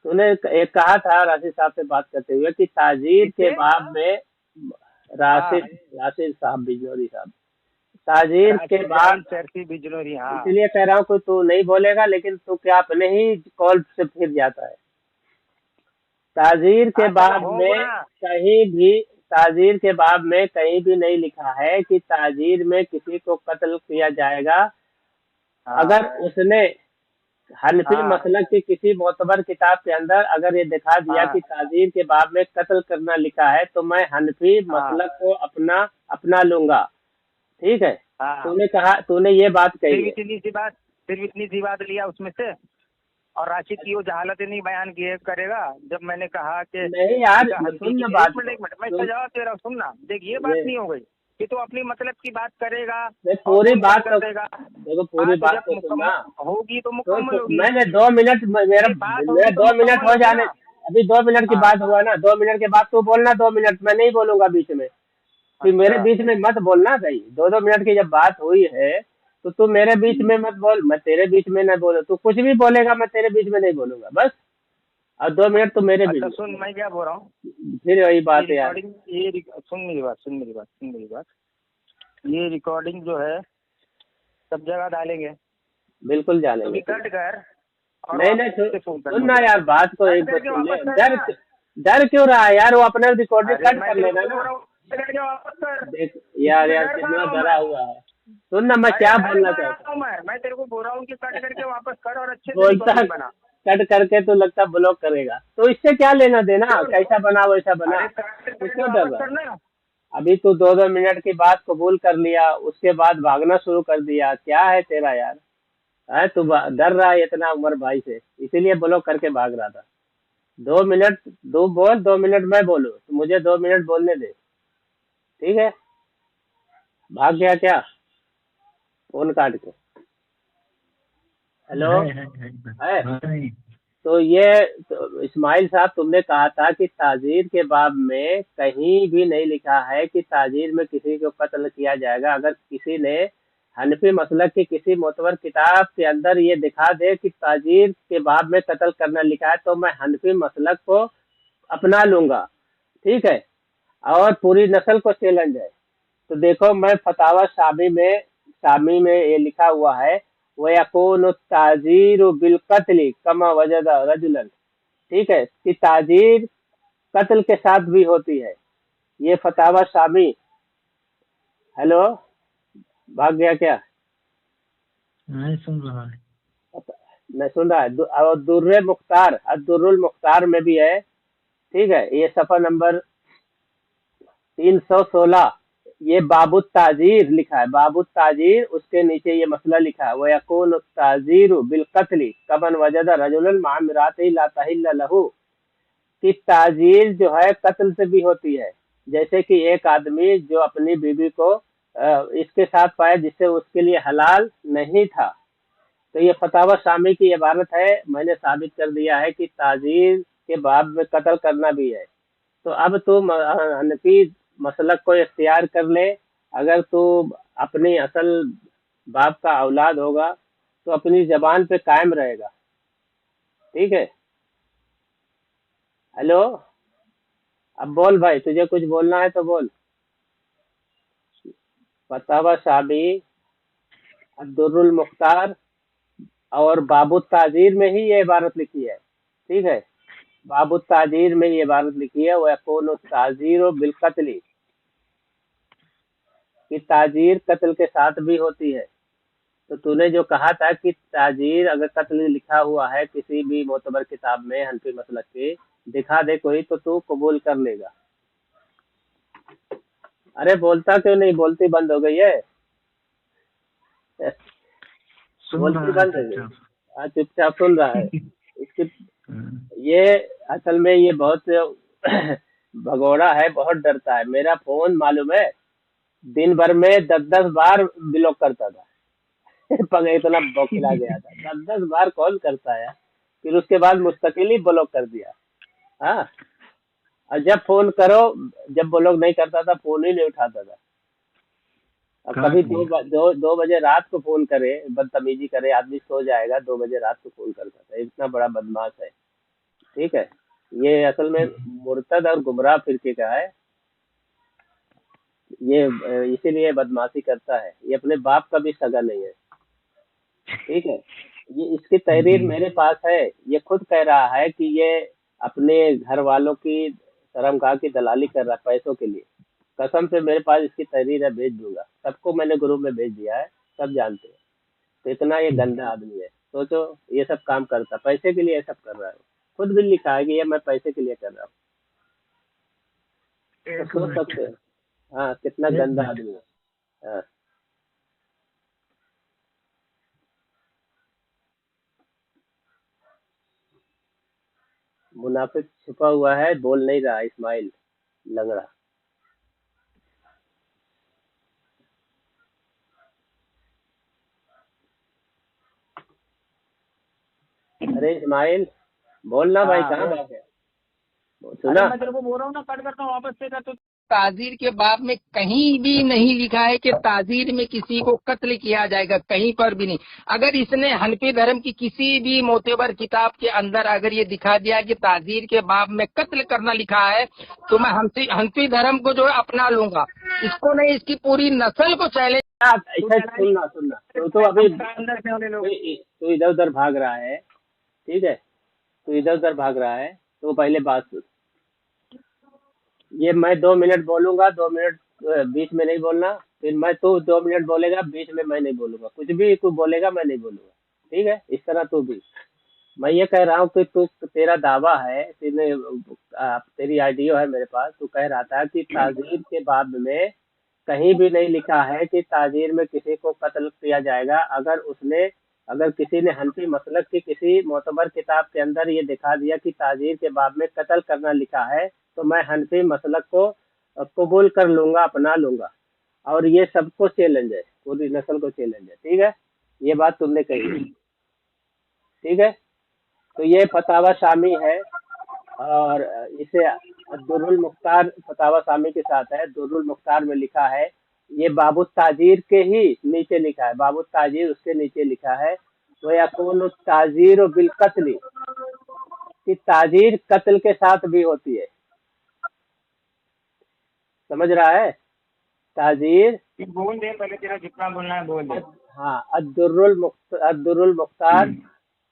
तूने एक कहा था राशिद साहब से बात करते हुए कि ताजीर के किससे? बाब में, हाँ, राशिद राशिद साहब बिजनौरी साहब, ताजीर के राशिद बाद, जाहिल चरसी बिजनौरी, हाँ। इसलिए कह रहा हूँ कि तू नहीं बोलेगा, लेकिन तू क्या अपने ही कॉल से फिर जाता है। ताजीर के हाँ चलो, बाब हो में गुना। कहीं भी, ताजीर के बाब में कहीं भी नहीं लिखा है कि ताजीर में किसी को कत्ल किया जाएगा। हाँ अगर उसने हनफी हाँ मसलक की किसी मोतबर किताब के अंदर अगर ये दिखा दिया हाँ कि ताजीर के बाब में कत्ल करना लिखा है, तो मैं हनफी हाँ मसलक को अपना अपना लूंगा। ठीक है, हाँ। तूने कहा, तूने ये बात फिर कही भी है। इतनी सी बात, फिर भी इतनी सी बात लिया उसमें से। और राशिद की वो जहालत नहीं बयान किए करेगा, जब मैंने कहा कि नहीं यार, टीका हल्दी सुन की। ना एक बात मिनट को, एक मिनट, मैं इसका सुन। जवाब दे रहा हूँ, सुनना। देख, ये बात ये नहीं हो गई कि तू अपनी मतलब की बात करेगा मैं और पूरी फोन कट बात कर तो, देगा। देखो पूरी बात बात जब तो सुनना। मुकम्मल होगी तो तो मुकम्मल होगी। मैंने 2 मिनट मेरा, ये बात मेरा होगी तो 2 मिनट मुकम्मल हो होगी जाने, ना। अभी 2 मिनट की हाँ। बात हुआ ना, 2 मिनट के बाद तू बोलना, 2 मिनट मैं नहीं बोलूंगा बीच में। कि मेरे अच्छा। बीच में मत बोलना भाई, 2-2 मिनट की जब बात हुई है तो तू मेरे बीच में मत बोल, मैं तेरे बीच में न बोलूं, तू कुछ भी बोलेगा मैं तेरे बीच में नहीं बोलूंगा बस। और 2 मिनट तो मेरे बीच अच्छा में, सुन, मैं क्या बोल रहा हूँ। फिर वही ये बात है यार। रिकॉर्डिंग, सुन मेरी बात, सुन मेरी बात, सुन मेरी बात। ये रिकॉर्डिंग जो है सब जगह डालेंगे। बिल्कुल तो जानेंगे, भी ठीक कट है। कर और नहीं नहीं, वापस से फोन कर सुन ना मुझे। यार, बात को कट एक बार करके सुन ले। वापस डर, करना। डर क्यों रहा है यार, वो अपना रिकॉर्डिंग अरे कट मैं कर तेरे लेना को बोल ना। रहा हूँ, कट करके वापस कर। देख यार, इसमें यार डर कहाँ कितना रहा हूँ डरा मैं। हुआ है। सुन ना, मैं अरे क्या डर बोलना कहाँ चाहता रहा हूँ मैं तेरे को बोल रहा हूँ कि कट करके वापस कर और अच्छे हूँ, से बोलता रिकॉर्डिंग बना। कट करके तो लगता ब्लॉक करेगा, तो इससे क्या लेना देना, क्यों? कैसा बना वैसा बना। अरे कट तू करके क्यों डर वापस रहा है। करना। अभी तू 2-2 मिनट की बात कबूल कर लिया, उसके बाद भागना शुरू कर दिया, क्या है तेरा यार। है तू डर रहा है इतना उम्र भाई से, इसीलिए ब्लॉक करके भाग रहा था। 2 मिनट, दो बोल, 2 मिनट मैं बोलूँ तो मुझे 2 मिनट बोलने दे। ठीक है, भाग गया क्या फोन काट के। हेलो। है है। नहीं। तो ये, तो इस्माइल साहब तुमने कहा था कि ताजीर के बाब में कहीं भी नहीं लिखा है कि ताजीर में किसी को कत्ल किया जाएगा। अगर किसी ने हनफी मसलक की किसी मोतबर किताब के अंदर ये दिखा दे कि ताजीर के बाब में कत्ल करना लिखा है, तो मैं हनफी मसलक को अपना लूंगा। ठीक है, और पूरी नस्ल को चैलेंज है। तो देखो, मैं फतावा शामी में ये लिखा हुआ है, वह यकून ताजीर बिल कत्ल कमा वजदा रजुलन। ठीक है, कि ताजीर कत्ल के साथ भी होती है, ये फतावा शामी। हेलो, भाग गया क्या। नहीं सुन रहा है। मैं सुन रहा है। और दुर्रे मुख्तार, दुर्रुल मुख्तार में भी है। ठीक है, ये सफा नंबर 316, ये बाबुत ताजीर लिखा है, बाबुत ताजीर, उसके नीचे ये मसला लिखा है, वह यकून ताजीर बिल कत्ल कमन वजदा रजुलन मामिरात ला तहिल्ला लहू। कि ताजीर जो है कत्ल से भी होती है। जैसे कि एक आदमी जो अपनी बीवी को इसके साथ पाया जिससे उसके लिए हलाल नहीं था। तो ये फतावा शामी की इबारत है, मैंने साबित कर दिया है कि ताजीर के बाब में कत्ल करना भी है। तो अब तू हनफी मसलक को इख्तियार कर ले। अगर तू अपनी असल बाप का औलाद होगा तो अपनी जबान पे कायम रहेगा। ठीक है। हेलो, अब बोल भाई, तुझे कुछ बोलना है तो बोल। फतावा शामी, अब्दुर्रुल मुख्तार और बाबू ताजीर में ही ये इबारत लिखी है। ठीक है, बाबू ताजीर में ये इबारत लिखी है, वह कौन ताजीर बिल कत्ल, कि ताजीर कत्ल के साथ भी होती है। तो तूने जो कहा था कि ताजीर अगर कत्ल लिखा हुआ है किसी भी मोतबर किताब में हनफी मसलक के, दिखा दे कोई तो तू कबूल कर लेगा। अरे बोलता क्यों नहीं, बोलती बंद हो गई है। सुन बोलती रहा है बंद हो गई। चुपचाप। हाँ, चुपचाप सुन रहा है। इसकी, हाँ। ये असल में ये बहुत भगोड़ा है, बहुत डरता है। मेरा फोन मालूम है, दिन भर में 10-10 बार ब्लॉक करता था। पग इतना बौखला गया था, 10-10 बार कॉल करता है। फिर उसके बाद मुस्तकिल ही ब्लॉक कर दिया। हाँ, और जब फोन करो, जब ब्लॉक नहीं करता था, फोन ही नहीं उठाता था। अब कहाँ कभी किया? 2 बजे रात को फोन करे, बदतमीजी करे, आदमी सो जाएगा, 2 बजे रात को फोन करता था, इतना बड़ा बदमाश है। ठीक है, ये असल में मुर्तद और गुमराह फिरके का है। ये इसीलिए बदमाशी करता है, ये अपने बाप का भी सगा नहीं है। ठीक है, ये इसकी तहरीर जी। मेरे पास है। ये खुद कह रहा है कि ये अपने घर वालों की शर्मगाह की दलाली कर रहा है पैसों के लिए। कसम से मेरे पास इसकी तहरीर है, भेज दूंगा सबको, मैंने ग्रुप में भेज दिया है, सब जानते हैं। तो इतना ये गंदा आदमी है, सोचो। ये सब काम करता पैसे के लिए, ये सब कर रहा है। खुद भी लिखा है कि ये मैं पैसे के लिए कर रहा हूँ। तो एक सोच मिनट। सकते हैं हाँ कितना एक गंदा मिनट। आदमी है। हाँ, मुनाफिक छुपा हुआ है, बोल नहीं रहा इस्माइल लंगड़ा। अरे इस्माइल, बोलना भाई, हाँ कहाँ बोल। भाग गया? अरे सुना? मैं तेरे को बोल रहा हूँ ना, कट करता हूँ वापस से कर तो। ताजीर के बाब में कहीं भी नहीं लिखा है कि ताजीर में किसी को कत्ल किया जाएगा, कहीं पर भी नहीं। अगर इसने हनफी धर्म की किसी भी मोतेबर किताब के अंदर अगर ये दिखा दिया कि ताजीर के बाब में कत्ल करना लिखा है, तो मैं हनफी धर्म को जो है अपना लूंगा। इसको नहीं, इसकी पूरी नस्ल को चैलेंज। तू ऐसा चला सुनना सुनना, तो अभी अंदर से होने लोग। तू इधर उधर भाग रहा है। ठीक है, तू इधर उधर भाग रहा है, तो पहले बात सुन। ये मैं 2 मिनट बोलूंगा, 2 मिनट बीच में नहीं बोलना। फिर मैं, तू 2 मिनट बोलेगा, बीच में मैं नहीं बोलूंगा, कुछ भी तू बोलेगा मैं नहीं बोलूंगा। ठीक है, इस तरह तू भी। मैं ये कह रहा हूँ कि तू, तेरा दावा है, तेरी आइडियो है मेरे पास। तू कह रहा था कि ताजीर के बाब में कहीं भी नहीं लिखा है कि ताजीर में किसी को कत्ल किया जाएगा। अगर किसी ने हनफी मसलक की किसी मोतबर किताब के अंदर ये दिखा दिया कि ताजीर के बाब में कत्ल करना लिखा है, तो मैं हनफी मसलक को कबूल कर लूंगा, अपना लूंगा। और ये सबको चैलेंज है, पूरी नस्ल को चैलेंज है। ठीक है, ये बात तुमने कही है। ठीक है, तो ये फतावा शामी है। और इसे दुर्रुल मुख्तार फतावा सामी के साथ है। दुर्रुल मुख्तार में लिखा है, ये बाबू ताजीर के ही नीचे लिखा है, बाबू ताजीर उसके नीचे लिखा है। वो यकून ताजीर बिल कत्ल, कि ताजीर कत्ल के साथ भी होती है। समझ रहा है? ताजीर। बोल दे पहले, तेरा जितना बोलना है बोल दे। हाँ, अद्दुर्रुल मुख्तार,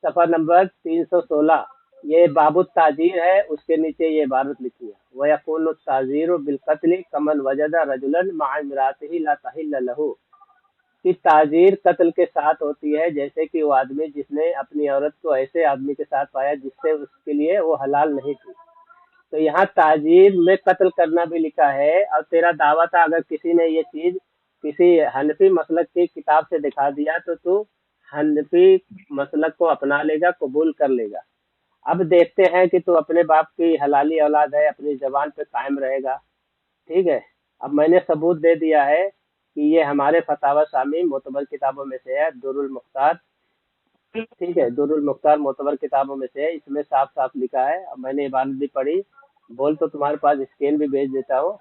सफा नंबर 316। ये बाबू ताजीर है, उसके नीचे ये इबारत लिखी है, वह यकून ताजीर बिलकत्ल कमन वजदा रजुलन मा इमरातिही ला तहिल्ल लहू, कि ताजीर कत्ल के साथ होती है जैसे कि वो आदमी जिसने अपनी औरत को ऐसे आदमी के साथ पाया जिससे उसके लिए वो हलाल नहीं थी। तो यहाँ ताजीर में कत्ल करना भी लिखा है। और तेरा दावा था, अगर किसी ने ये चीज किसी हनफी मसलक की किताब से दिखा दिया, तो तू हनफी मसलक को अपना लेगा, कबूल कर लेगा। अब देखते हैं कि तू अपने बाप की हलाली औलाद है, अपनी जबान पे कायम रहेगा। ठीक है, अब मैंने सबूत दे दिया है कि ये हमारे फतावा शामी मोतबर किताबों में से है, दुरुल मुख्तार। ठीक है, दुरुल मुख्तार मोतबर किताबों में से है, इसमें साफ साफ लिखा है। अब मैंने इबारत भी पढ़ी। बोल तो तुम्हारे पास स्कैन भी भेज देता हूँ।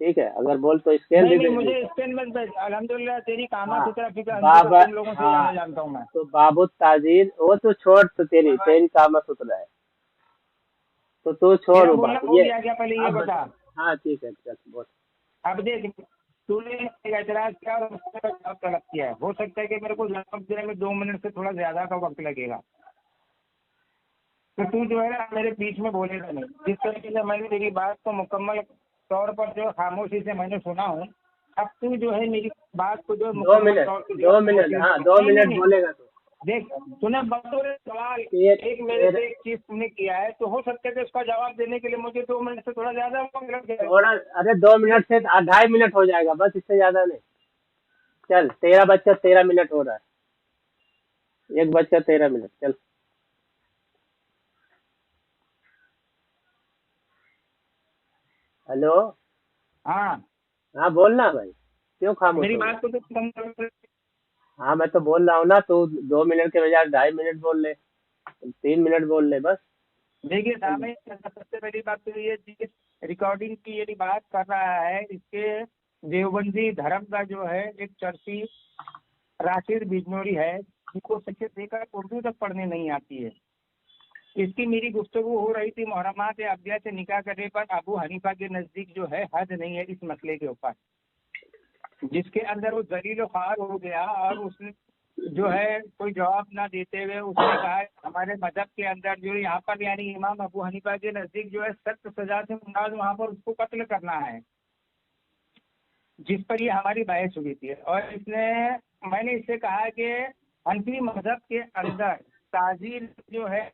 ठीक है, अगर बोल तो स्कैन नहीं भी नहीं, भेज मुझे देता हूँ। स्टैंड मत भेज। अल्हम्दुलिल्लाह तेरी कामा हाँ, सुथरा फिक्र हम तो बाबा। तुम लोगों से हाँ, ज्यादा जानता हूँ मैं। तो बाबू ताजीर वो तो छोड़, तो तेरी काम सुथरा है, तो तू छोड़ तेरा वो बोलना बात हो ये। गया क्या, पहले ये अब बता। हाँ ठीक है, चल बोल। अब देख, तूने एक एतराज किया और उसका जवाब तलब किया है। हो सकता है कि मेरे को जवाब देने में 2 मिनट से थोड़ा ज्यादा का वक्त लगेगा, तो तू जो है ना मेरे बीच में बोलेगा नहीं। जिस तरीके से मैंने तेरी बात को मुकम्मल तौर पर जो खामोशी से मैंने सुना हूँ, अब तू जो है मेरी बात को जो दो मुकम्मल मिनट तौर से जो 2 मिनट, हाँ, दो नहीं नहीं मिनट नहीं, बोलेगा तो। देख तूने बतौर सवाल तेर, एक मेरे तेर, से एक चीज तुमने किया है, तो हो सकता है कि उसका जवाब देने के लिए मुझे 2 मिनट से थोड़ा ज्यादा वक्त लग जाए। थोड़ा, अरे 2 मिनट से 2.5 मिनट हो जाएगा बस, इससे ज्यादा नहीं। चल, तेरा बच्चा 13 मिनट हो रहा है, एक बच्चा 13 मिनट, चल। हेलो। हाँ, हाँ बोलना भाई, क्यों खामोश मेरी हो गया? बात को तो तुम। हाँ, मैं तो बोल रहा हूँ ना, तू 2 मिनट के बजाय 2.5 मिनट बोल ले, 3 मिनट बोल ले बस। देखिए साहब, सबसे पहली बात तो ये चीज, रिकॉर्डिंग की यदि बात कर रहा है, इसके देवबंदी धर्म का जो है एक चर्ची राशिद बिजनौरी है, जिनको शिक्षित देकर उर्दू तक पढ़ने नहीं आती है। इसकी मेरी गुफ्तगू हो रही थी मुहर्रमात अब्दिया से निकाह करने पर अबू हनीफा के नजदीक जो है हद नहीं है इस मसले के ऊपर, जिसके अंदर वो दलील ख्वार हो गया और उसने जो है कोई जवाब ना देते हुए उसने कहा हमारे मजहब के अंदर जो यहाँ पर यानी इमाम अबू हनीफा के नजदीक जो है सख्त सजा से मुराद वहाँ पर उसको कत्ल करना है, जिस पर ये हमारी बहस हुई थी। और मैंने इससे कहा कि हनफी मजहब के अंदर ताजीर जो है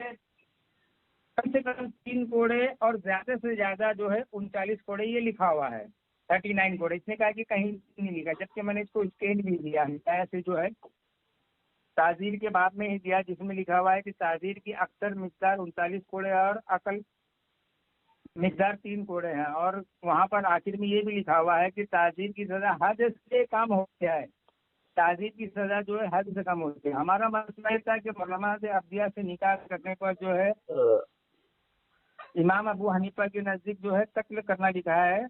कम से कम 3 कोड़े और ज्यादा से ज्यादा जो है 39 कोड़े ये लिखा हुआ है, 39 कोड़े। इसने कहा कि कहीं नहीं लिखा, जबकि मैंने इसको स्केल भी दिया ऐसे जो है ताजीर के बाद में ही दिया, जिसमें लिखा हुआ है कि ताजीर की अक्सर मिकदार 39 कोड़े और अकल मिकदार 3 कोड़े हैं। और वहाँ पर आखिर में ये भी लिखा हुआ है कि ताजीर की सजा हद से कम हो गया है, ताजीर की सजा जो है हद से कम होती है। हमारा मसला ये था कि मुहर्रमात अब्दिया से निकाह करने पर जो है इमाम अबू हनीफा के नजदीक जो है कत्ल करना लिखा है,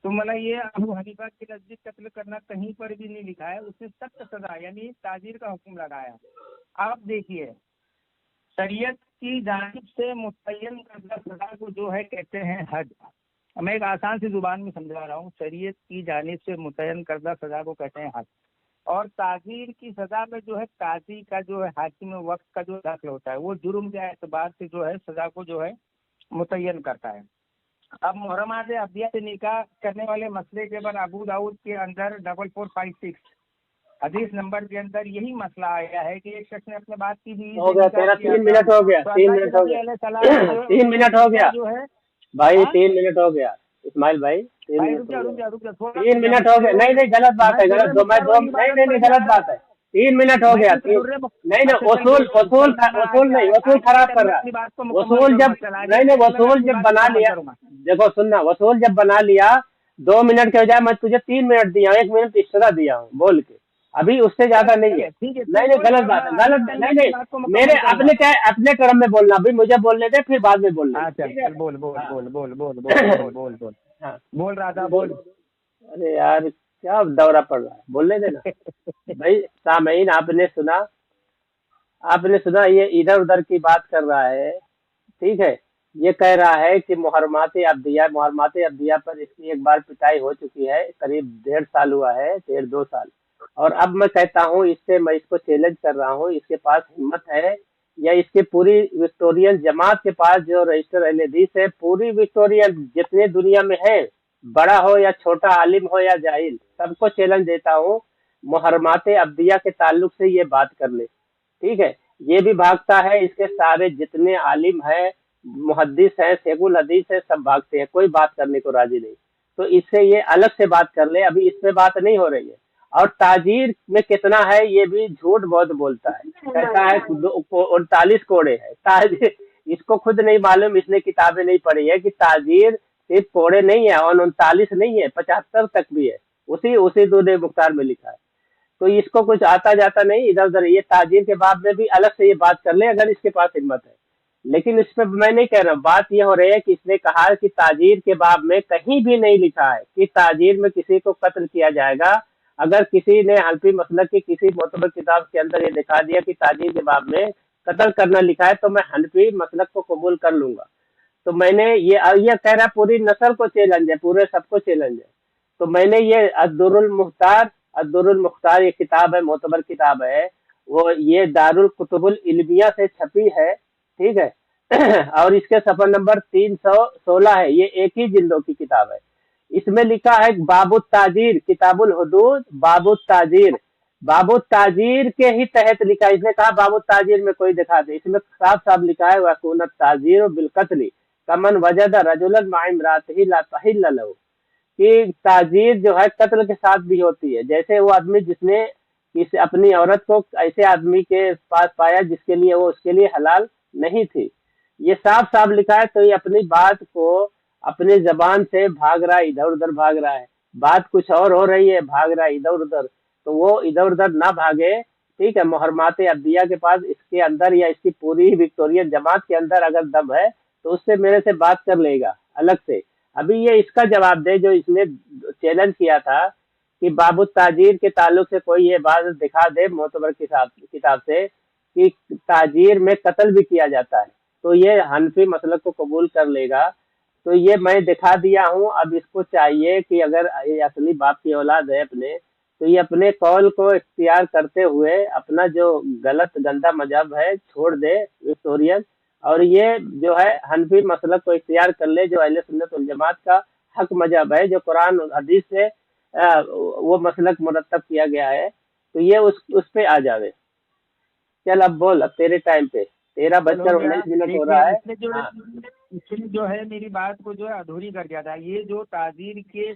तो मतलब ये अबू हनीफा के नजदीक कत्ल करना कहीं पर भी नहीं लिखा है, उसने सख्त सजा यानी ताजीर का हुक्म लगाया। आप देखिए शरीयत की जानिब से मुतय्यन करदा सजा को जो है कहते हैं हद। मैं एक आसान सी जुबान में समझा रहा हूँ, शरीयत की जानिब से मुतय्यन करदा सजा को कहते हैं हद। और ताजीर की सजा में जो है काजी का जो है हाकिम वक्त का जो दाखिल होता है वो जुर्म के एतबार से जो है सजा को जो है मुतय्यन करता है। अब मुहर्रमात अब्दिया से निकाह करने वाले मसले के बाद अबू दाऊद के अंदर 4456 हदीस नंबर के अंदर यही मसला आया है कि एक शख्स ने अपने बात की भी हो गया तेरा 3 मिनट हो गया, 3 मिनट हो गया 3 मिनट हो गया जो है भाई, 3 मिनट हो गया इस्माइल भाई, 3 भाई मिनट हो गया, रुक जा 3 मिनट हो गया। नहीं नहीं गलत बात है, गलत दो मैं दो नहीं गलत बात है, 3 मिनट हो गया। नहीं नहीं वसूल नहीं, वसूल खराब कर रहा है। वसूल जब नहीं वसूल जब बना लिया, देखो सुनना, वसूल जब बना लिया 2 मिनट के बजाय मैं तुझे 3 मिनट दिया, 1 मिनट एक्स्ट्रा दिया हूँ बोल के, अभी उससे ज्यादा नहीं है। नहीं गलत बात है, गलत नहीं मेरे अपने क्रम में बोलना, अभी मुझे बोलने दे फिर बाद में बोलना। बोल बोल बोल बोल बोल बोल बोल बोल हाँ बोल रहा था बोल। अरे यार क्या दौरा पड़ रहा है, बोलने देना भाई। सामईन आपने सुना ये इधर उधर की बात कर रहा है, ठीक है। ये कह रहा है कि मुहर्रमात अब्दिया पर इसकी एक बार पिटाई हो चुकी है, करीब 1.5 साल हुआ है, 1.5-2 साल। और अब मैं कहता हूँ मैं इसको चैलेंज कर रहा हूँ, इसके पास हिम्मत है या इसके पूरी विक्टोरियन जमात के पास जो रजिस्टर अहले हदीस है, पूरी विक्टोरियन जितने दुनिया में है, बड़ा हो या छोटा, आलिम हो या जाहिल, सबको चैलेंज देता हूँ मुहर्रमात अब्दिया के ताल्लुक से ये बात कर ले, ठीक है। ये भी भागता है, इसके सारे जितने आलिम है, मुहद्दिस है, शेखुल हदीस है, सब भागते हैं, कोई बात करने को राजी नहीं। तो इससे ये अलग से बात कर ले, अभी इस पे बात नहीं हो रही है। और ताजीर में कितना है ये भी झूठ बहुत बोलता है, कहता है 39 कोड़े है ताजीर, इसको खुद नहीं मालूम, इसने किताबें नहीं पढ़ी है कि ताजीर सिर्फ कोड़े नहीं है और 39 नहीं है, 75 तक भी है, उसी दूर मुख्तार में लिखा है। तो इसको कुछ आता जाता नहीं, इधर उधर ये ताजीर के बाब में भी अलग से ये बात कर ले अगर इसके पास हिम्मत है। लेकिन इस पे मैं नहीं कह रहा, बात ये हो रही है कि इसने कहा कि ताजीर के बाब में कहीं भी नहीं लिखा है कि ताजीर में किसी को कत्ल किया जाएगा। अगर किसी ने हनफी मसलक की किसी मोतबर किताब के अंदर ये दिखा दिया कि ताजीर के बाब में कत्ल करना लिखा है तो मैं हनफी मसलक को कबूल कर लूंगा। तो मैंने ये कह रहा पूरी नस्ल को चैलेंज है, पूरे सबको चैलेंज है। तो मैंने ये अद्दुरुल मुख्तार ये किताब है, मोतबर किताब है, वो ये दारुल कुतुबुल इल्मिया से छपी है, ठीक है और इसके सफर नंबर 316 है, ये एक ही जिल्दों की किताब है। इसमें लिखा है बाबुत ताजीर, किताबुल हुदूद बाबुत ताजीर के ही तहत लिखा है। इसने कहा बाबुत ताजीर में कोई दिखा दे, इसमें साफ साफ लिखा है वकुनत ताजीर बिलकत्ल कमन वजद रजुलन मा इमरातिही ला तहिल्ल लहू, कि ताजीर जो है कत्ल के साथ भी होती है, जैसे वो आदमी जिसने अपनी औरत को ऐसे आदमी के पास पाया जिसके लिए वो उसके लिए हलाल नहीं थी, ये साफ साफ लिखा है। तो ये अपनी बात को अपनी जबान से भाग रहा है, इधर उधर भाग रहा है, बात कुछ और हो रही है, भाग रहा है इधर उधर, तो वो इधर उधर ना भागे, ठीक है। मुहर्रमात अब्दिया के पास इसके अंदर या इसकी पूरी विक्टोरियन जमात के अंदर अगर दम है तो उससे मेरे से बात कर लेगा अलग से। अभी ये इसका जवाब दे जो इसने चैलेंज किया था कि बाबू ताजीर के ताल्लुक से कोई ये बात दिखा दे मोतबर किताब से कि ताजीर में कत्ल भी किया जाता है। तो ये हनफी मसलक को कबूल कर लेगा। तो ये मैं दिखा दिया हूँ। अब इसको चाहिए कि अगर ये असली बाप की औलाद है अपने, तो ये अपने कौल को इख्तियार करते हुए अपना जो गलत गंदा मजहब है छोड़ दे विक्टोरियन, और ये जो है हनफी मसलक को इख्तियार कर ले, जो अहले सुन्नत वल जमात का हक मजहब है, जो कुरान और हदीस से वो मसलक मुरतब किया गया है। तो ये उस पे आ जावे। चल अब बोल, अब तेरे टाइम पे, तेरा चलो बजकर गया। 19 मिनट हो देखिए, रहा है। हाँ इसने जो है मेरी बात को जो है अधूरी कर दिया था। ये जो ताजीर के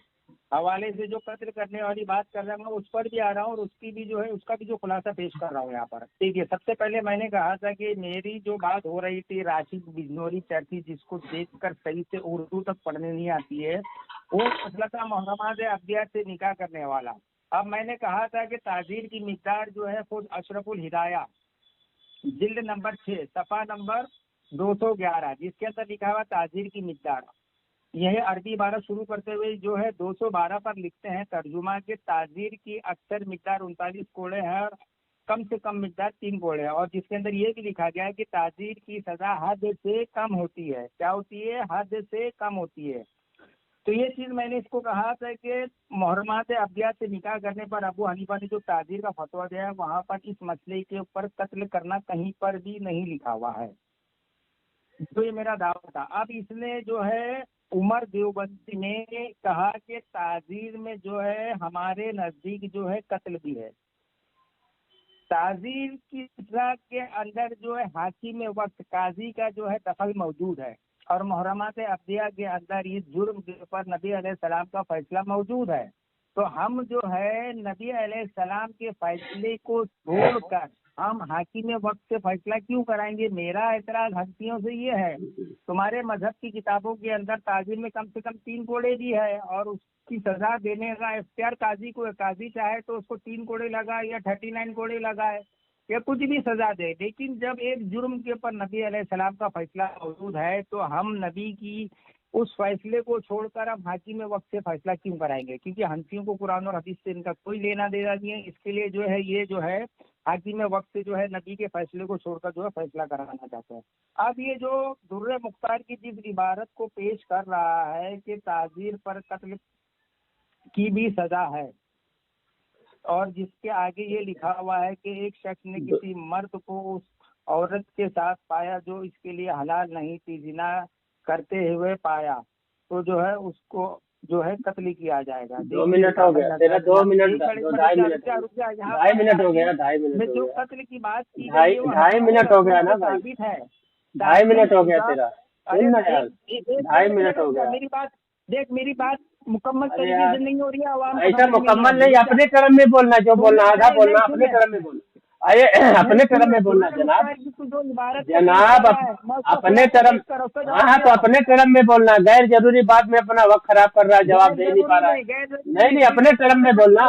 हवाले से जो कत्ल करने वाली बात कर रहा हूँ, मैं उस पर भी आ रहा हूँ और उसकी भी जो है उसका भी जो खुलासा पेश कर रहा हूँ यहाँ पर। ठीक है, सबसे पहले मैंने कहा था कि मेरी जो बात हो रही थी राशिद बिजनौरी चर्ची, जिसको देखकर सही से उर्दू तक पढ़ने नहीं आती है, वो मसला था मोहम्मद अब्दियात से निकाह करने वाला। अब मैंने कहा था कि ताजीर की मिकदार जो है खुद अशरफुल हिदाया जिल्द नंबर 6 सफ़ा नंबर 211, जिसके अंदर लिखा हुआ ताजीर की मिकदार। यह अरबी इबारत शुरू करते हुए जो है 212 पर लिखते हैं तर्जुमा के ताजीर की अक्सर मिकदार 39 कोड़े है और कम से कम मिकदार 3 कोड़े है। और जिसके अंदर ये भी लिखा गया है कि ताजीर की सजा हद से कम होती है। क्या होती है? हद से कम होती है। तो ये चीज मैंने इसको कहा था कि मुहर्रमात अब्दियात से निकाह करने पर अबू हनीफा ने जो ताजीर का फतवा दिया है, वहाँ पर इस मसले के ऊपर कत्ल करना कहीं पर भी नहीं लिखा हुआ है। तो ये मेरा दावा था। अब इसने जो है उमर देवबंदी ने कहा कि ताजीर में जो है हमारे नजदीक जो है कत्ल भी है। ताजीर की सजा के अंदर जो है हाकिम वक्त काजी का जो है दखल मौजूद है और मुहर्रमात अब्दिया के अंदर इस जुर्म के ऊपर नबी अलैहिस्सलाम का फैसला मौजूद है। तो हम जो है नबी अलैहिस्सलाम के फैसले को छोड़कर हम हाकिम वक्त से फैसला क्यों कराएंगे? मेरा एतराज हनफियों से ये है, तुम्हारे मजहब की किताबों के अंदर ताजीर में कम से कम 3 कोड़े भी है और उसकी सजा देने का इख्तियार काजी को है। काजी चाहे तो उसको 3 कोड़े लगाए या 39 कोड़े लगाए या कुछ भी सजा दे, लेकिन जब एक जुर्म के ऊपर नबी अलैहिस्सलाम का फैसला मौजूद है तो हम नबी की उस फैसले को छोड़कर हम हाकिम वक्त से फैसला क्यों कराएंगे? क्योंकि हनफियों को कुरान और हदीस से इनका कोई लेना देना नहीं है। इसके लिए जो है ये जो है हाकिम वक्त से जो है नबी के फैसले को छोड़कर जो है फैसला कराना चाहते हैं। अब ये जो दुर्रे मुख्तार की जिस इबारत को पेश कर रहा है कि ताजीर पर कत्ल की भी सजा है और जिसके आगे ये लिखा हुआ है कि एक शख्स ने किसी मर्द को उस औरत के साथ पाया जो इसके लिए हलाल नहीं थी, जिना करते हुए पाया, तो जो है उसको जो है कत्ल किया जाएगा। 2 मिनट हो गया तेरा, 2 मिनट, 2.5 मिनट, 2.5 मिनट हो गया, 2.5 मिनट हो जो गया, कत्ल की बात की 2.5 मिनट हो गया ना भाई, साबित है। 2.5 मिनट हो गया तेरा, अरे सुन ना यार, 2.5 मिनट हो गया। मेरी बात देख, मेरी बात मुकम्मल अरे तरीके यार से नहीं हो रही है। आवाम ऐसा मुकम्मल नहीं, अपने टर्म में बोलना, जो बोलना आधा बोलना, अपने टर्म में बोलना। अरे अपने टर्म में बोलना जनाब, जनाब अपने टर्म, हाँ तो अपने टर्म में बोलना, गैर जरूरी बात में अपना वक्त खराब कर रहा है, जवाब दे नहीं पा रहा है। नहीं अपने टर्म में बोलना,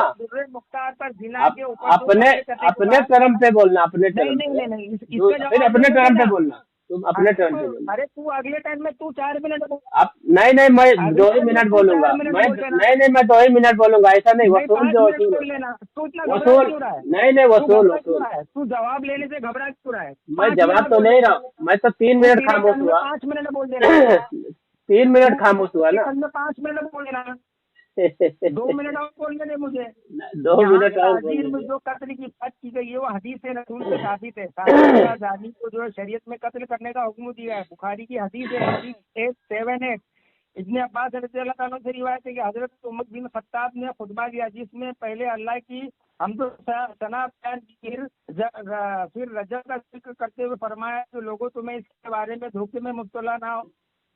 अपने टर्म पे बोलना, अपने टर्म पे, फिर अपने टर्म पे बोलना, तुम अपने टर्म पे बोलना। अरे तू अगले टाइम में तू 4 मिनट अब नहीं मैं 2 ही मिनट बोलूंगा, मैं 2 ही मिनट बोलूंगा, ऐसा नहीं, वसूल जो वसूल नहीं वसूल तू जवाब लेने से घबरा क्यों रहा है? मैं जवाब तो नहीं रहा, मैं तो 3 मिनट खामोश हुआ, 5 मिनट बोल देना 3 मिनट खामोश हुआ ना, 5 मिनट बोल देना 2 मिनट और बोलने दे मुझे। 2 मिनट और ताजीर में जो कत्ल की बात की गई है वो हदीस रसूल से साबित है। जानी को जो है शरीयत में कत्ल करने का हुक्म दिया है। बुखारी की हदीस है 878। इब्ने अब्बास रज़ियल्लाहु अन्हु से रिवायत है कि हजरत उमर बिन खत्ताब ने खुतबा दिया जिसमें पहले अल्लाह की हमदो सना बयान की, फिर रजब का जिक्र करते हुए फरमाया तो लोगों तुम्हें इसके बारे में धोखे में मुब्तला ना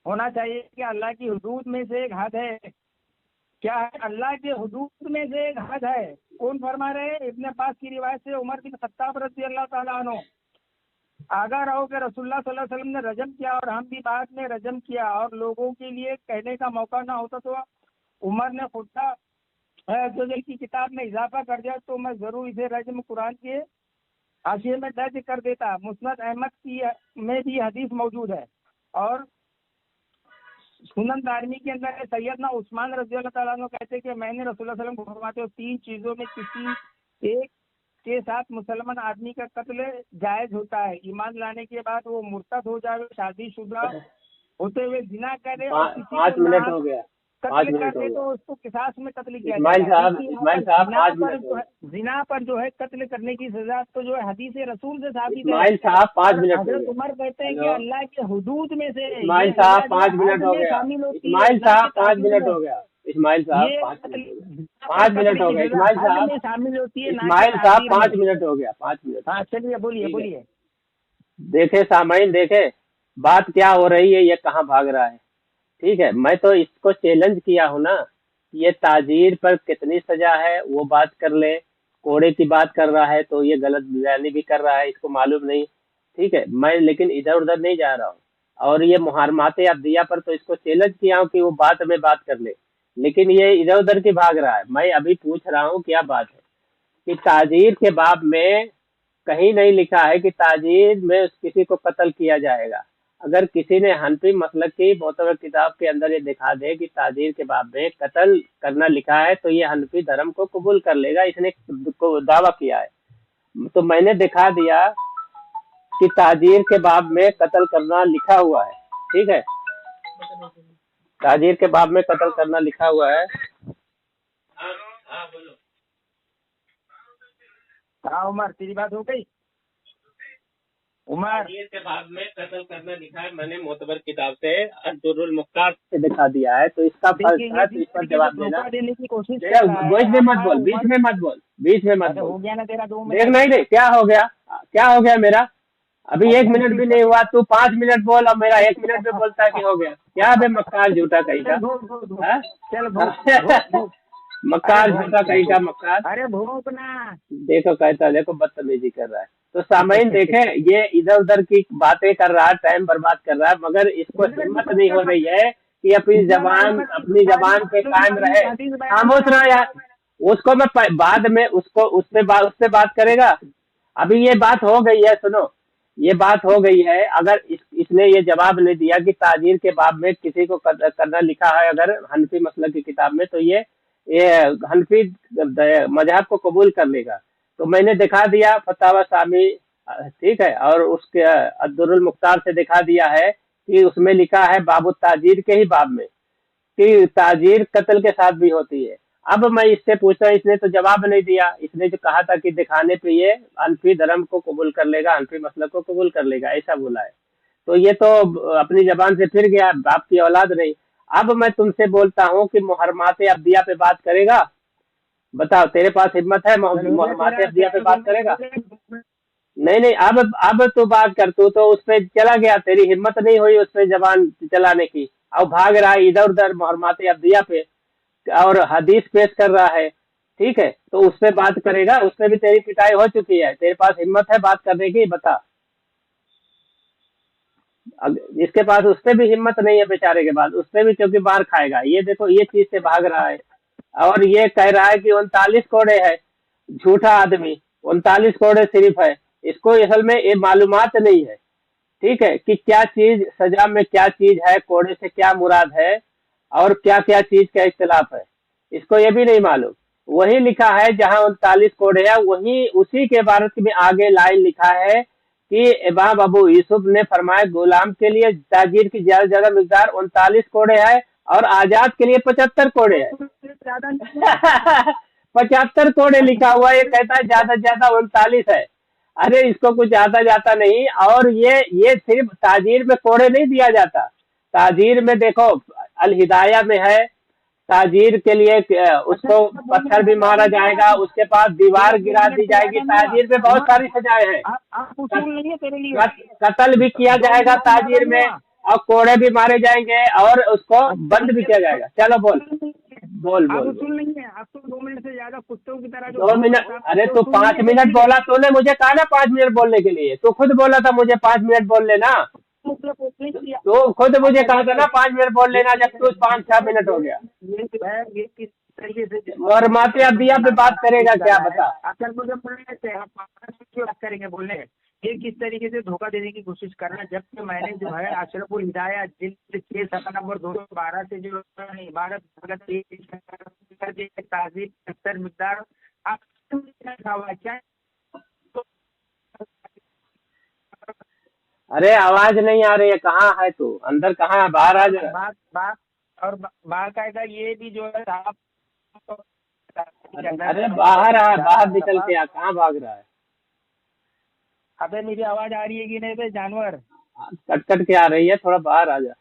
होना चाहिए कि अल्लाह की हुदूद में से एक हद है। क्या है? अल्लाह के हुदूद में से एक हद है। कौन फरमा रहे हैं? इब्ने अब्बास की रिवायत से उमर बिन खत्ताब रज़ियल्लाहु ताला अन्हु। आगा रहो कि रसूलुल्लाह सल्लल्लाहु अलैहि वसल्लम ने रजम किया और हम भी बाद में रजम किया और लोगों के लिए कहने का मौका ना होता तो उमर ने खुदा अज़्ज़ की किताब में इजाफा कर दिया तो मैं जरूर इसे रजम कुरान के हाशिए में दर्ज कर देता। मुस्नद अहमद की में भी हदीस मौजूद है और सुनन दारमी के अंदर है। सैयदना उस्मान रज़ियल्लाहु ताला अन्हु कहते कि मैंने रसूलुल्लाह सल्लल्लाहु अलैहि वसल्लम को फरमाते 3 चीजों में किसी एक के साथ मुसलमान आदमी का कत्ल जायज होता है। ईमान लाने के बाद वो मुर्तद हो जाए, शादीशुदा होते हुए जिना करे और किसी 5 को मिनट हो गया, 5 कत्ल मिनट कर हो दे गया। तो उसको किसास में कत्ल किया इस्माइल जाएगा। साहब, देखिए, इस्माइल साहब, जिना 5 पर मिनट जो हो है, गया। जिना पर जो है कत्ल करने की सजा तो जो है हदीस रसूल से साबित है। इस्माइल साहब 5 और मिनट हो हजरत गया। उमर कहते हैं कि हेलो, अल्लाह के हुदूद में से इस्माइल ये साहब सजा जो 5 है मिनट हद हो में गया। शामिल होती है, इस्माइल अल्लाह साहब के 5 ताज़ीम मिनट में। हो गया। इस्माइल साहब ये 5 कत्ल मिनट हो गया। जिना 5 पर मिनट कत्ल हो की गए सजा इस्माइल हद साहब। में शामिल होती है, ना कि इस्माइल साहब ताज़ीर 5 में। मिनट हो गया, 5 मिनट। हाँ चलिए, बोलिए ठीक है, बोलिए। देखे सामाइन, देखे बात क्या हो रही है, ये कहाँ भाग रहा है। ठीक है, मैं तो इसको चैलेंज किया हूँ ना, ये ताजीर पर कितनी सजा है वो बात कर ले। कोड़े की बात कर रहा है तो ये गलत बयानी भी कर रहा है, इसको मालूम नहीं। ठीक है, मैं लेकिन इधर उधर नहीं जा रहा हूँ। और ये मुहर्रमात अब्दिया पर तो इसको चैलेंज किया हूँ कि वो बात में बात कर ले, लेकिन ये इधर उधर की भाग रहा है। मैं अभी पूछ रहा हूँ क्या बात है कि ताजीर के बाब में कहीं नहीं लिखा है कि ताजीर में किसी को कत्ल किया जाएगा। अगर किसी ने हनफी मसलक की मोतबर किताब के अंदर ये दिखा दे कि ताजीर के बाब में कत्ल करना लिखा है तो ये हनफी धर्म को कबूल कर लेगा, इसने को दावा किया है। तो मैंने दिखा दिया कि ताजीर के बाब में कत्ल करना लिखा हुआ है। ठीक है, ताजीर के बाब में कत्ल करना लिखा हुआ है। हाँ बोलो। हाँ उमर, तेरी बात हो गई। उमर, ताजीर के बाब में कत्ल करना लिखा है, मैंने मोतबर किताब से अद्दुर्रुल मुख्तार से दिखा दिया है, तो इसका फर्ज देखिए था ये तो जिस इस पर तरीके से जवाब देना। धोखा देने की कोशिश तेरा कर रहा है बीच में मत आपका बोल, बीच उमर। में मत बोल, बीच में मत अरे बोल। हो गया ना तेरा 2 देख मिनट। नहीं दे, क्या हो गया, क्या हो गया मेरा? अभी 1 मिनट भी नहीं हुआ, तू 5 मिनट बोल और मेरा 1 मिनट में बोलता है कि हो गया। क्या बे मक्कार झूठा कहीं का, चल भोग भोग भोग। हाँ? चल भोग भोग। मक्कार अरे झूठा कहीं का मक्कार। अरे भोग ना। देखो कहता, देखो बदतमीजी कर रहा है। तो सामाइन देखे, ये इधर उधर की बातें कर रहा है, टाइम बर्बाद कर रहा है, मगर इसको हिम्मत नहीं हो रही है कि अपनी जबान पे कायम रहे। खामोश रहा यार। उसको मैं बाद में उससे बात करेगा। अभी ये बात हो गई है, सुनो, ये बात हो गई है। अगर इसने ये जवाब नहीं दिया कि ताजीर के बाब में किसी को करना लिखा है अगर हनफी मसलक की किताब में, तो ये हनफी मजहब को कबूल कर लेगा। तो मैंने दिखा दिया फतावा सामी, ठीक है, और उसके अद्दुर्रुल मुख्तार से दिखा दिया है कि उसमें लिखा है बाबू ताजीर के ही बाब में कि ताजीर कत्ल के साथ भी होती है। अब मैं इससे पूछता हूँ, इसने तो जवाब नहीं दिया। इसने जो कहा था कि दिखाने पे ये हनफी धर्म को कबूल कर लेगा, हनफी मसलक को कबूल कर लेगा, ऐसा बोला है। तो ये तो अपनी जबान से फिर गया, बाप की औलाद नहीं। अब मैं तुमसे बोलता हूँ कि मुहर्रमात अब्दिया पे बात करेगा? बताओ, तेरे पास हिम्मत है मुहर्रमात अब्दिया पे बात करेगा? नहीं नहीं, अब तू बात कर, तू तो उस पे चला गया, तेरी हिम्मत नहीं हुई उस पे जबान चलाने की, अब भाग रहा है इधर उधर मुहर्रमात अब्दिया पे और हदीस पेश कर रहा है। ठीक है, तो उस पे बात करेगा? उस पे भी तेरी पिटाई हो चुकी है, तेरे पास हिम्मत है बात करने की? बता। जिसके पास उस पे भी हिम्मत नहीं है बेचारे के पास, उस पे भी क्योंकि बाहर खाएगा। ये देखो, ये चीज से भाग रहा है और ये कह रहा है कि 39 कोड़े है। झूठा आदमी, 39 कोड़े सिर्फ है। इसको असल में ये मालूमात नहीं है, ठीक है, कि क्या चीज सजा में क्या चीज है, कोड़े से क्या मुराद है और क्या क्या चीज का इख्तिलाफ है, इसको ये भी नहीं मालूम। वही लिखा है जहां 39 कोड़े है, वही उसी के इबारत में आगे लाइन लिखा है कि इमाम अबू यूसुफ ने फरमाया गुलाम के लिए ताजीर की ज्यादा ज्यादा मिकदार 39 कोड़े है और आजाद के लिए 75 कोड़े है। 75 कोड़े लिखा हुआ है, ये कहता है ज्यादा ज्यादा 39 है। अरे इसको कुछ आता जाता नहीं। और ये सिर्फ ताजीर में कोड़े नहीं दिया जाता, ताजीर में देखो अल हिदाया में है, ताजीर के लिए उसको पत्थर भी मारा जाएगा, उसके पास दीवार गिरा दी जाएगी। ताजीर में बहुत सारी सजाएं हैं, कत्ल भी किया जाएगा ताजीर में और कोड़े भी मारे जाएंगे और उसको बंद भी किया जाएगा। चलो बोल बोल बोल, उसूल नहीं है। अब तो 2 मिनट से ज्यादा कुत्तों की तरह 2 मिनट। अरे तू 5 मिनट बोला, तूने मुझे कहा ना 5 मिनट बोलने के लिए, तू खुद बोला था मुझे 5 मिनट बोल लेना। तो खुद मुझे कहा था ना 5 मिनट बोल लेना, जब तू 5-6 मिनट हो गया। ये किस तरीके से और माते अब्दिया पे बात करेगा क्या, बता। असल मुझे बात करेंगे बोलने, ये किस तरीके से धोखा देने की कोशिश कर रहा है, जबकि मैंने जो है अशरफुल हिदाया जिल्द 6 सफ़ा नंबर 212 से जो इबारत ताज़ीब 70 मिकदार आप क्या अरे आवाज नहीं आ रही है, कहाँ है तू? अंदर कहाँ है? बाहर आ जा। बात बात और बाकायदा ये भी जो है आप अरे बाहर आ, बाहर निकल के आ, कहाँ भाग रहा है? अबे मेरी आवाज आ रही है कि नहीं बे जानवर? कट कट के आ रही है, थोड़ा बाहर आ जा,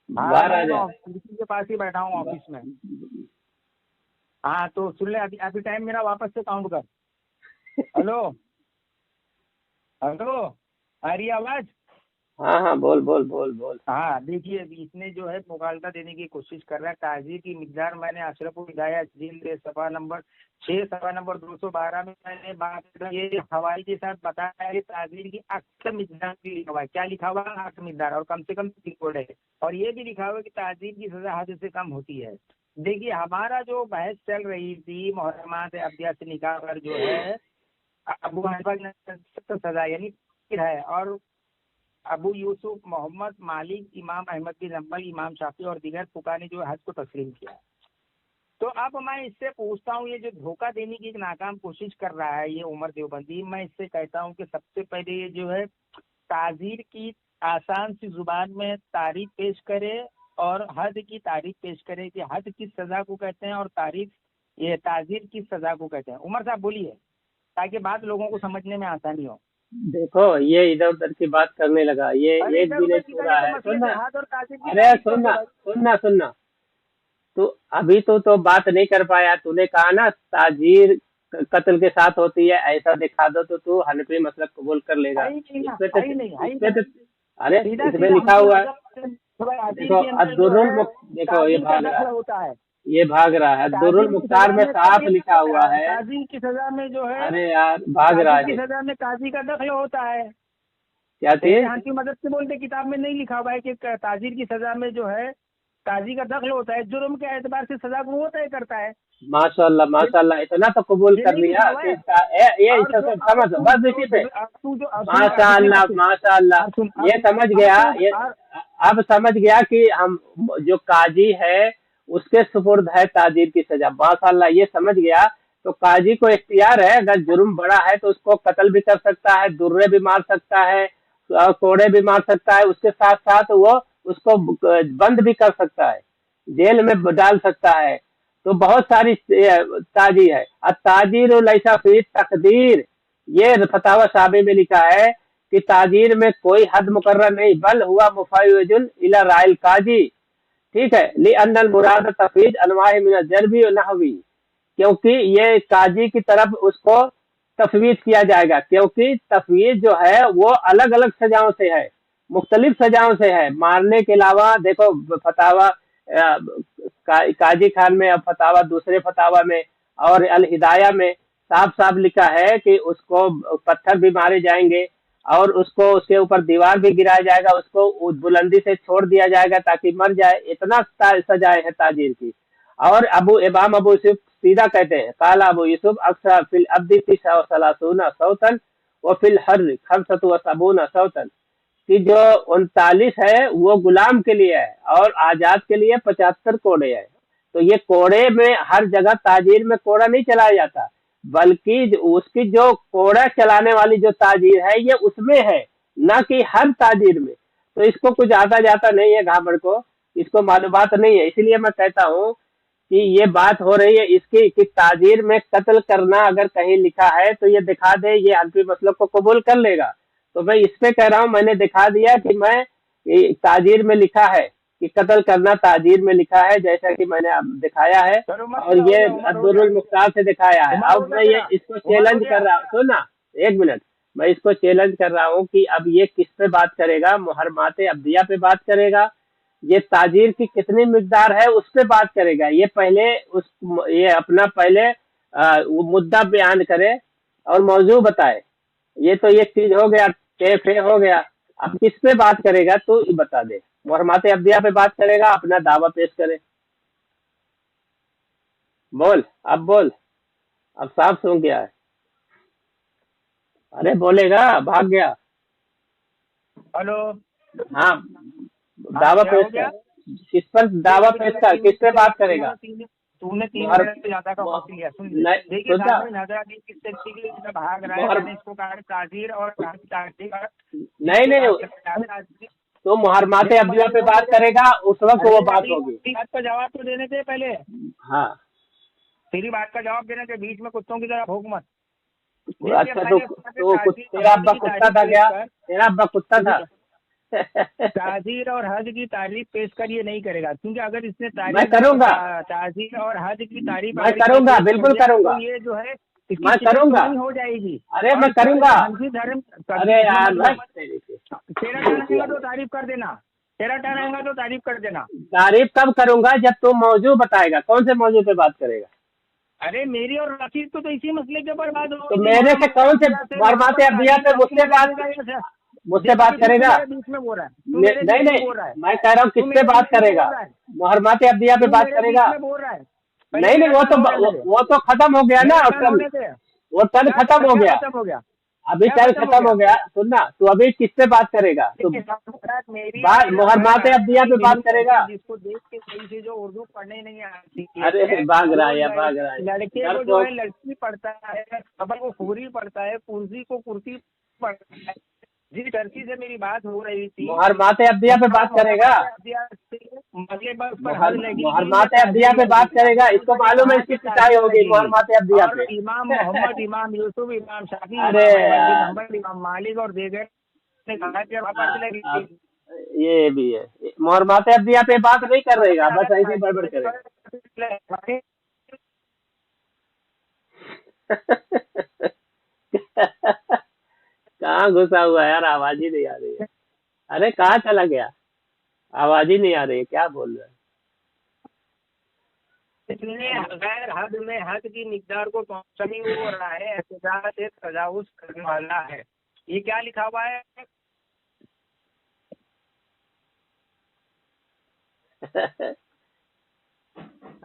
हाँ बाहर आ मैं जा। खिड़की के पास ही बैठा हूँ ऑफिस में। हाँ तो सुन ले, अभी अभी टाइम मेरा वापस से काउंट कर। हेलो हेलो, आ रही है आवाज? हाँ हाँ, बोल बोल बोल बोल। हाँ देखिए, अभी इसने जो है मुगालता देने की कोशिश कर रहा है। ताजीर की मिकदार मैंने अशरफुल हिदायत जिल्द सफा नंबर 6 सफा नंबर 212 में मैंने बात ये हवाई के साथ बताया है। ताजीर की अक्सर मिकदार भी लिखा हुआ है। क्या लिखा हुआ है? अक्सर मिकदार, और कम से कम रिकॉर्ड है। और ये भी लिखा हुआ है कि ताजीर की सजा हद से कम होती है। देखिए हमारा जो बहस चल रही थी मुहर्रमात अब्दिया से निकाह पर जो है, अबू हनीफा ने सख्त सजा यानी है, और अबू यूसुफ मोहम्मद मालिक इमाम अहमद बिन हम्बल इमाम शाफी और दीगर फुका ने जो हज को तस्लीम किया। तो अब मैं इससे पूछता हूँ, ये जो धोखा देने की एक नाकाम कोशिश कर रहा है ये उमर देवबंदी, मैं इससे कहता हूँ कि सबसे पहले ये जो है ताजीर की आसान सी जुबान में तारीफ पेश करे और हद की तारीफ पेश करे कि हद किस सजा को कहते हैं और तारीफ ये ताजीर किस सजा को कहते हैं। उमर साहब बोलिए, ताकि बात लोगों को समझने में आसानी हो। देखो ये इधर उधर की बात करने लगा, ये अरे एक इधर भी नहीं उधर की छू तरह रहा तो है। मसले सुनना, पे हाथ और ताजीर की अरे तारीफ कर दो सुनना भाई। सुनना सुनना, तो अभी तो बात नहीं कर पाया। तूने कहा ना ताजीर कत्ल के साथ होती है, ऐसा दिखा दो तो तू हनफी मसलक कबूल कर लेगा। आई नहीं ना, इसमें तो आई नहीं, आई इसमें नहीं। तो अरे सीधा इसमें सीधा लिखा हनफी हुआ है। मजहब ताजीर देखो के अंदर जो अद्दुर्रुल है देखो ये ताजीर का भाग रहा दखल है, होता है। ये भाग रहा है। अद्दुर्रुल ताजीर की मुख्तार सजा में में साफ लिखा हुआ है। ताजीर की सजा में जो है, अरे यार भाग रहा ताजीर की है। सजा में काजी का दखल होता है। क्या तेरे चीज? हनफी मजहब से बोलते किताब में नहीं लिखा हुआ है कि ताजीर की सजा में जो है काजी का दखल होता है। जुर्म के एतबार से सजा को वो तय करता है। माशाल्लाह माशाल्लाह, इतना तो कबूल ये कर नहीं लिया लिखा हुआ कि है। ये और इसे जो सब समझ तू बस इसी पे। तू जो माशाल्लाह माशाल्लाह, ये समझ गया, ये अब समझ गया कि हम जो काजी है उसके सुपुर्द है ताजीर की सजा। माशाल्लाह ये समझ गया। तो काजी को इख्तियार है, अगर जुर्म बड़ा है तो उसको कत्ल भी कर सकता है, दुर्रे भी मार सकता है, कोड़े भी मार सकता है, उसके साथ साथ वो उसको बंद भी कर सकता है, जेल में डाल सकता है। तो बहुत सारी ताजी है। ताजीर लैसा फी तकदीर, ये फतावा साबे में लिखा है कि ताजीर में कोई हद मुकर्रर नहीं, बल हुआ मुफाविजुन इला राइल काजी। ठीक है, ली अन्नल मुराद तफीज अनवाह मिन जरबी व नहवी, क्योंकि ये काजी की तरफ उसको तफवीज किया जाएगा, क्योंकि तफवीज जो है वो अलग अलग सजाओं से है, मुख्तलिफ सजाओं से है। मारने के अलावा देखो फतावा काजी खान में, अब फतावा दूसरे फतावा में और अल हिदाया में साफ साफ लिखा है कि उसको पत्थर भी मारे जाएंगे और उसको उसके ऊपर दीवार भी गिराया जाएगा, उसको उस बुलंदी से छोड़ दिया जाएगा ताकि मर जाए। इतना सजाए है ताजीर की। और अबू इमाम अबू यूसुफ सीधा कहते हैं, काला अबू यूसुफ अक्सर फिल अब्दी सलासूना सौतन व फिल हर्र खमसतु व सबूना सौतन, कि जो 39 है वो गुलाम के लिए है और आजाद के लिए 75 कोड़े है। तो ये कोड़े में हर जगह ताजीर में कोड़ा नहीं चलाया जाता, बल्कि उसकी जो कोड़ा चलाने वाली जो ताजीर है ये उसमें है, ना कि हर ताजीर में। तो इसको कुछ आता जाता नहीं है घाबड़ को, इसको मालूमात नहीं है। इसलिए मैं कहता हूँ कि ये बात हो रही है इसकी कि ताजीर में कत्ल करना अगर कहीं लिखा है तो ये दिखा दे, ये हनफी मसलक को कबूल कर लेगा। तो मैं इस पे कह रहा हूँ, मैंने दिखा दिया कि मैं ताजीर में लिखा है कि कत्ल करना ताजीर में लिखा है, जैसा कि मैंने अब दिखाया है और ये अब्दुल मुख्तार से दिखाया है। अब मैं ये इसको चैलेंज कर रहा हूँ, सुना एक मिनट, मैं इसको चैलेंज कर रहा हूँ कि अब ये किस पे बात करेगा, मुहर्रमात अब्दिया पे बात करेगा, ये ताजीर की कितनी मिकदार है उस पे बात करेगा। ये पहले ये अपना पहले वो मुद्दा बयान करे और मौजू बताए। ये तो एक चीज हो गया, कैफे हो गया। अब किस पे बात करेगा तो बता दे। मुहर्रमात अब्दिया पे बात करेगा, अपना दावा पेश करे। बोल, अब बोल, अब साफ सुन गया है। अरे बोलेगा, भाग गया। हेलो, हाँ दावा पेश कर, किस पर दावा पेश कर, किस पे बात करेगा? तूने 3 मोहर मिनट से ज्यादा का वक्त लिया। सुन ले, नहीं देखिए सुनना सामने हजरत किस तरीके के लिए भाग रहा है। मोहर मैंने इसको कहा ताजीर और ताजीर और नहीं जिसके नहीं बाद तो मुहर्रमात देखो अब्दिया भाई पे वो बात मेरे करेगा उस वक्त वो बात अरे होगी। तेरी बात का जवाब तो देने थे पहले, हाँ तेरी बात का जवाब देने के बीच में कुत्तों की तरह भोग मत। देखिए अच्छा तो पहले तेरा हज अब्बा की कुत्ता तारीफ था पेश क्या? कर। तेरा अब्बा कुत्ता था? ताजीर और हज की तारीफ पेश कर ये नहीं करेगा, क्योंकि अगर इसने मैं करूंगा, ताजीर और हज की तारीफ मैं अगर इसने करूंगा, पेश कर बिल्कुल दिया करूंगा, तो ये जो है इसकी मैं शिकस्त करूंगा। नहीं हो जाएगी। अरे और मैं करूंगा। हनफी धर्म अरे यार बस तेरा टर्न आएगा तो तारीफ कर देना, तेरा टर्न आएगा तो तारीफ कर देना। तारीफ कब करूंगा? जब तुम मौजू बताएगा। कौन से मौजू पे बात करेगा? अरे मेरी और रफीक को तो इसी मसले के ऊपर बात तो मेरे से कौन से मुहर्रमात अब्दिया पे मुझसे बात करेगा? बीच में बोल रहा है, नहीं नहीं मैं कह रहा हूँ किससे बात करेगा? मुहर्रमात अब्दिया पे बात करेगा? बोल रहा है। नहीं नहीं वो तो खत्म हो गया ना। वो टर्न खत्म हो गया, खत्म हो गया, अभी टर्न खत्म हो गया। सुनना, तू अभी किससे बात करेगा? तू बात मुहर्रमात अब्दिया पे बात करेगा? जिसको देख के सही से जो उर्दू पढ़ने नहीं आती अरे भाग रहा है, भाग रहा है लड़के को जो है लड़की पढ़ता है, खबर को फूरी पढ़ता है, कुर्सी को कुर्सी पढ़ता है। जिस लड़की से मेरी बात हो रही थी मुहर्रमात अब्दिया पे बात करेगा? मुहर्रमात अब्दिया पे बात करेगा? इसको मालूम है इसकी पिटाई होगी मुहर्रमात अब्दिया पे। इमाम मोहम्मद, इमाम यूसुफ, इमाम शाफी, अरे इमाम मालिक और दीगर ने कहा कि ये भी है, मुहर्रमात अब्दिया पे बात नहीं कर रहेगा, बस ऐसे बड़बड़ करेगा। कहाँ घुसा हुआ है यार? आवाज ही नहीं आ रही है। अरे कहाँ चला गया? आवाज ही नहीं आ रही है, क्या बोल रहा है? इसलिए गैर हद में हद की मिकदार को पहुंचा नहीं हो रहा है, एहतजाज से तजावुज करने वाला है। ये क्या लिखा हुआ है?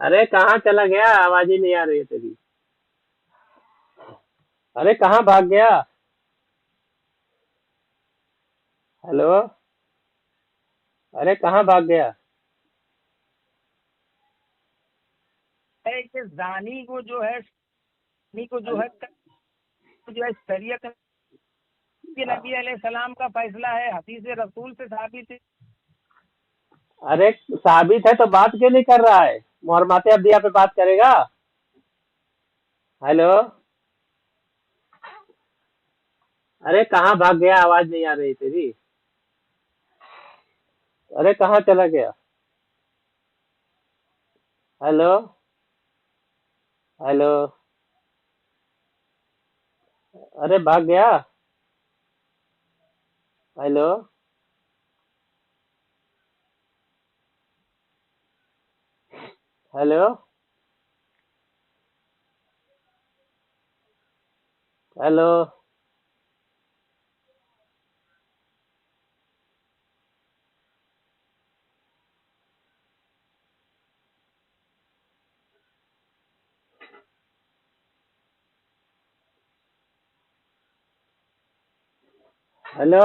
अरे कहाँ चला गया? आवाज ही नहीं आ रही है तेरी। अरे कहाँ भाग गया? हेलो, अरे कहाँ भाग गया? कि जानी को जो है शरीयत के नबी अलैहिस्सलाम का फैसला है, हदीस रसूल से साबित है। अरे साबित है तो बात क्यों नहीं कर रहा है? मुहर्रमात अब्दिया पे बात करेगा? हेलो, अरे कहाँ भाग गया? आवाज नहीं आ रही तेरी। अरे कहाँ चला गया? हेलो, हेलो, अरे भाग गया? Hello, hello, hello, hello.